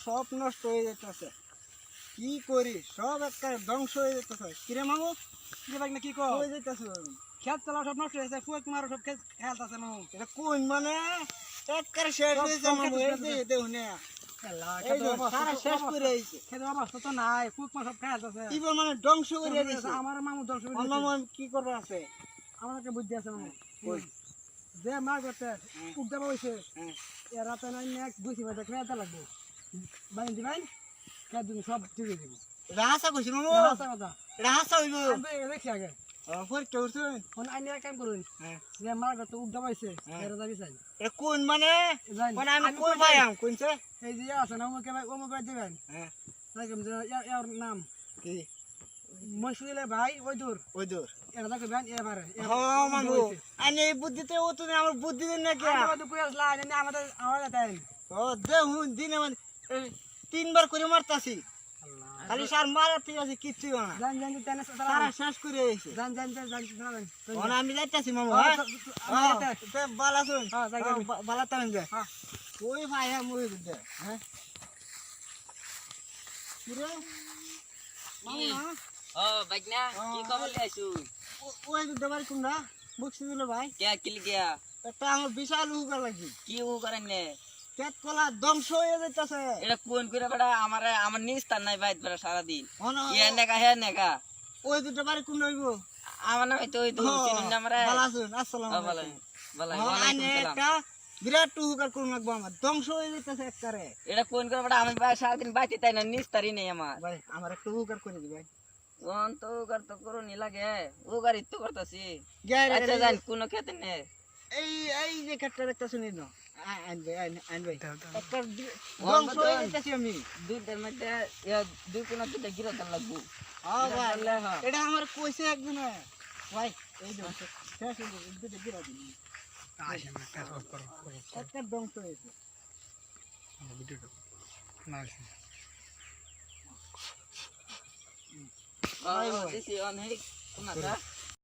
সব নষ্ট হয়ে যেতেছে। কি করি, সব একটা ধ্বংস হয়ে যেতেছে। কিরে মামু, কি ভাই না কি কো হয়ে যেতেছে। খেত চলা সব নষ্ট হয়েছে ফুক মারো সব খেয়াল আছে মামু এটা কোন মানে একবারে শেষ হয়েছে মামু। এই যে দেখুন এই যে সারা শেষ করে আইছে। খেতে অবস্থা তো নাই ফুক মার সব খেয়াল আছে কি বল মানে ধ্বংস করে দিছে। আমার মামু ধ্বংস করে আমার মামু আমি কি করবে আছে। আমার একটা বুদ্ধি আছে মামু কই? যে মার করতে ফুক দেওয়া হয়েছে হ্যাঁ। এর রাতে নাই এক গুছি বাজে খেতে লাগবে বাইন দিবেন খেয়ে দিন সব ঠিক হয়ে যাবে রাহাসা কইছি মামু, রাস্তা কথা রাহাসা হইব। আমি দেখছি আগে পরীক্ষা করছেন? ফোন আইনি এক কাম করুন হ্যাঁ। যে মার করতে উক দেওয়া হয়েছে হ্যাঁ। এর যাবি চাই এটা কোন মানে জানি। মানে আমি আমি কোন কই ভাই যাই? আম কোনছে? এই যে আছে না অমুক ভাই দিবেন হ্যাঁ। দেখেন যে এর নাম কি মশিলে ভাই ওই দূর ওই দূর? এটা দেখবেন এবারে হ্যাঁ মামু, আমি এই বুদ্ধিতে ও তুমি আমার বুদ্ধি দেন নাকি? আমাদের আমাদের দেন ও দেখুন দিনে মানে 3 বার করে মারতাছি, খালি সার মারাতে আছে কিচ্ছু না। জান জান দেন সারা শেষ করে আইছে। জান জান জান ওনা আমি যাইতাছি মামু। হ্যাঁ, হ্যাঁ আমি তে বালা শুন। হ্যাঁ, যাই যাই। বালা তারেন দে। হ্যাঁ। ওই ভাই হ্যাঁ মুই দে। হ্যাঁ পুরো মামু না ও বাইকনা কি খবর লাইছু ওই দুধ বাড়ি কোনটা বুঝছি দিল ভাই। কে কিল গিয়া একটা আমার বিশাল উগার লাগি কি ও করেন নে পেট কলা ধ্বংস হয়ে যাইতাছে। এটা কোন করে বড়া আমার নিস্তার নাই বাইত বড়া সারা দিন হন ইয়া নেকা হে নেকা ওই দুধ বাড়ি কোনটা হইব? আমার নাম তো ওই তো চিনুন না আমারে বালা শুন। আসসালামু ভালো আলাইকুম। ভালো হন ওয়ালাইকুম আনে সালাম একটা বিরাট উগার কোন লাগবো আমার ধ্বংস হয়ে যাইতাছে একবারে। এটা কোন করে বড়া আমি ভাই সারা দিন বাইতে তাই না নিস্তারই নেই আমার ভাই আমার একটা উগার করে দি ভাই। কোন তো কর তো করো নি লাগে ও গাড়ি তো করতাছি গ্যারে আচ্ছা জান কোন খেতে নে এই এই যে কাটটা একটা শুনি না আইন ভাই আইন ভাই একটা ওয়ান ধ্বংস হয়ে বাতন। যাইতাছি আমি। দুইটার মধ্যে দুই কোন দুইটা গিরতার লাগবো হ্যাঁ ভাই বললে হ্যাঁ এটা আমার কইছে একদিন ভাই। এই যে শেষ হয়ে গেছে, দুটো গিরা দিন একটা ধ্বংস হয়েছে। দিছি অনেক কোন